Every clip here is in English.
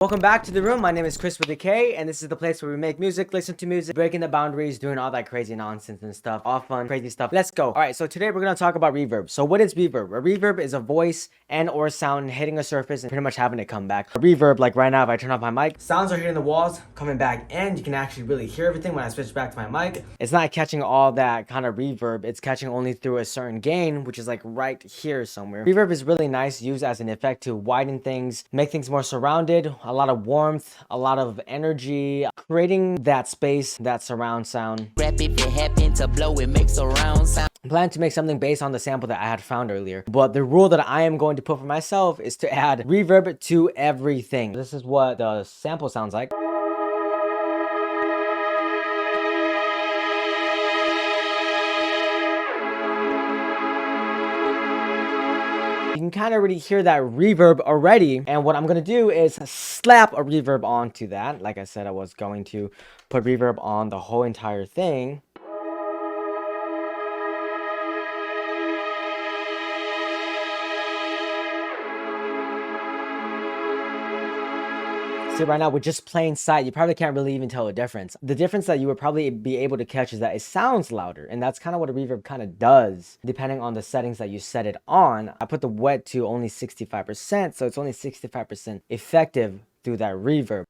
Welcome back to the room. My name is Chris with a K, and this is the place where we make music, listen to music, breaking the boundaries, doing all that crazy nonsense and stuff, all fun, crazy stuff. Let's go. All right, so today we're gonna talk about reverb. So what is reverb? A reverb is a voice and or sound hitting a surface and pretty much having it come back. A reverb, like right now, if I turn off my mic, sounds are hitting the walls, coming back, and you can actually really hear everything when I switch back to my mic. It's not catching all that kind of reverb. It's catching only through a certain gain, which is like right here somewhere. Reverb is really nice, used as an effect to widen things, make things more surrounded, a lot of warmth, a lot of energy, creating that space, that surround sound. Rap if it happen to blow, it makes a round sound. I plan to make something based on the sample that I had found earlier, but the rule that I am going to put for myself is to add reverb to everything. This is what the sample sounds like. You can kind of already hear that reverb already, and what I'm gonna do is slap a reverb onto that. Like I said, I was going to put reverb on the whole entire thing. See, right now with just plain sight, you probably can't really even tell the difference. The difference that you would probably be able to catch is that it sounds louder, and that's kind of what a reverb kind of does, depending on the settings that you set it on. I put the wet to only 65%, so it's only 65% effective through that reverb.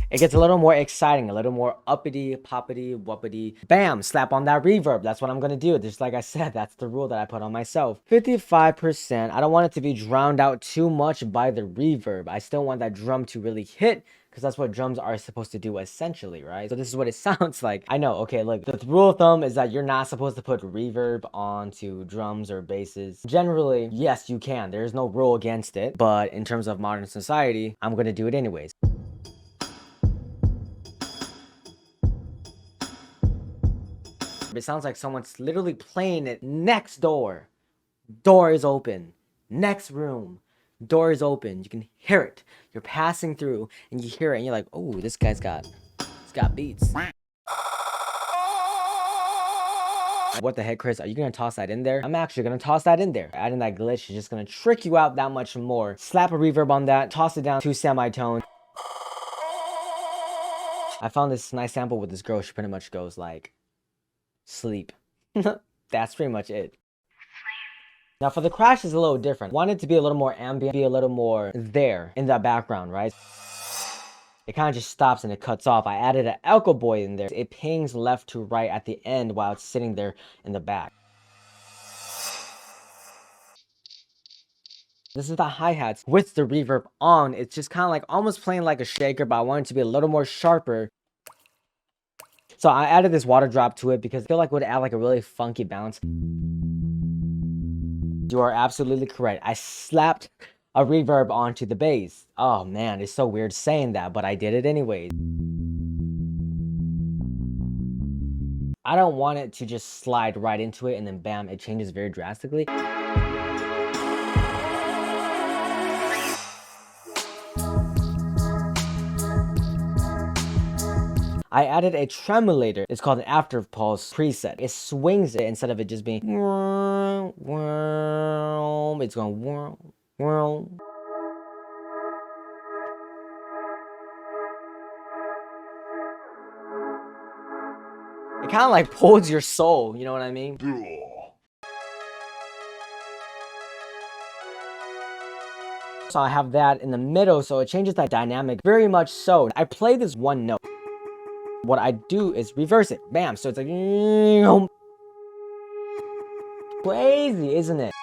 It gets a little more exciting, a little more uppity, poppity, whoopity. Bam, slap on that reverb. That's what I'm gonna do. Just like I said, that's the rule that I put on myself. 55%, I don't want it to be drowned out too much by the reverb. I still want that drum to really hit, because that's what drums are supposed to do essentially, right? So this is what it sounds like. I know, okay, look, the rule of thumb is that you're not supposed to put reverb onto drums or basses. Generally, yes, you can. There's no rule against it, but in terms of modern society, I'm gonna do it anyways. It sounds like someone's literally playing it next door. Door is open. Next room. Door is open. You can hear it. You're passing through and you hear it and you're like, oh, this guy's got beats. What the heck, Chris? Are you gonna toss that in there? I'm actually gonna toss that in there. Adding that glitch is just gonna trick you out that much more. Slap a reverb on that, toss it down to semitone. I found this nice sample with this girl. She pretty much goes like, sleep. That's pretty much it. Now for the crash is a little different. Want it to be a little more ambient, be a little more there in that background, right? It kind of just stops and it cuts off. I added an echo boy in there. It pings left to right at the end while it's sitting there in the back. This is the hi-hats with the reverb on. It's just kind of like almost playing like a shaker, but I want it to be a little more sharper. So I added this water drop to it because I feel like it would add like a really funky bounce. You are absolutely correct. I slapped a reverb onto the bass. Oh man, it's so weird saying that, but I did it anyways. I don't want it to just slide right into it and then bam, it changes very drastically. I added a tremulator. It's called an after pulse preset. It swings it instead of it just being it's going whirl. It kind of like pulls your soul, you know what I mean? So I have that in the middle, so it changes that dynamic very much so. I play this one note. What I do is reverse it. Bam. So it's like crazy, isn't it?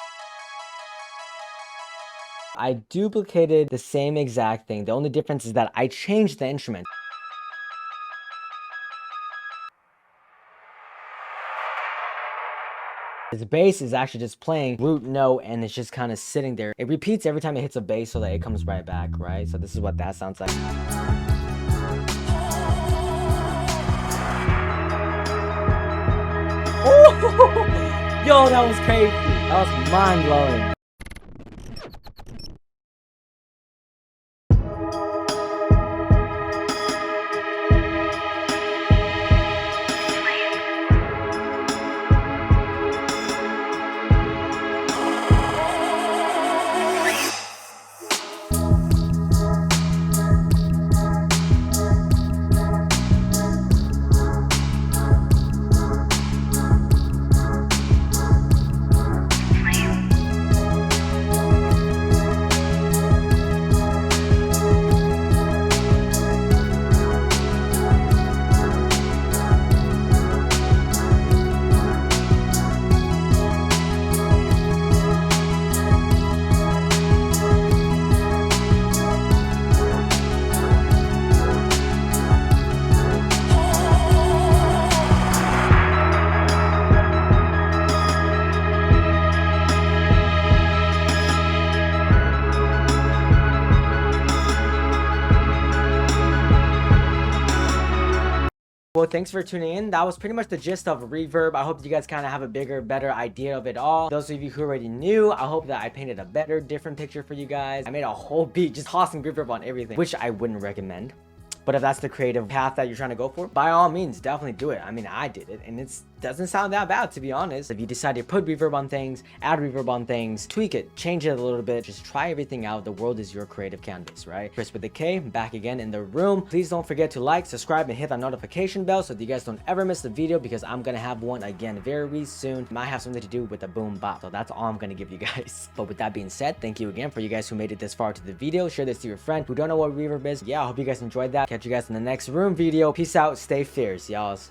I duplicated the same exact thing. The only difference is that I changed the instrument. This bass is actually just playing root note and it's just kind of sitting there. It repeats every time it hits a bass so that it comes right back, right? So this is what that sounds like. Yo, that was crazy. That was mind-blowing. Well, thanks for tuning in. That was pretty much the gist of Reverb. I hope you guys kind of have a bigger, better idea of it all. Those of you who already knew, I hope that I painted a better, different picture for you guys. I made a whole beat just tossing Reverb on everything, which I wouldn't recommend. But if that's the creative path that you're trying to go for, by all means, definitely do it. I mean, I did it, and it doesn't sound that bad, to be honest. If you decide to put reverb on things, add reverb on things, tweak it, change it a little bit, just try everything out. The world is your creative canvas, right? Chris with the K, back again in the room. Please don't forget to like, subscribe, and hit that notification bell so that you guys don't ever miss a video, because I'm gonna have one again very soon. Might have something to do with the boom bop, so that's all I'm gonna give you guys. But with that being said, thank you again for you guys who made it this far to the video. Share this to your friend who don't know what reverb is. Yeah, I hope you guys enjoyed that. Catch you guys in the next room video. Peace out, stay fierce, y'all.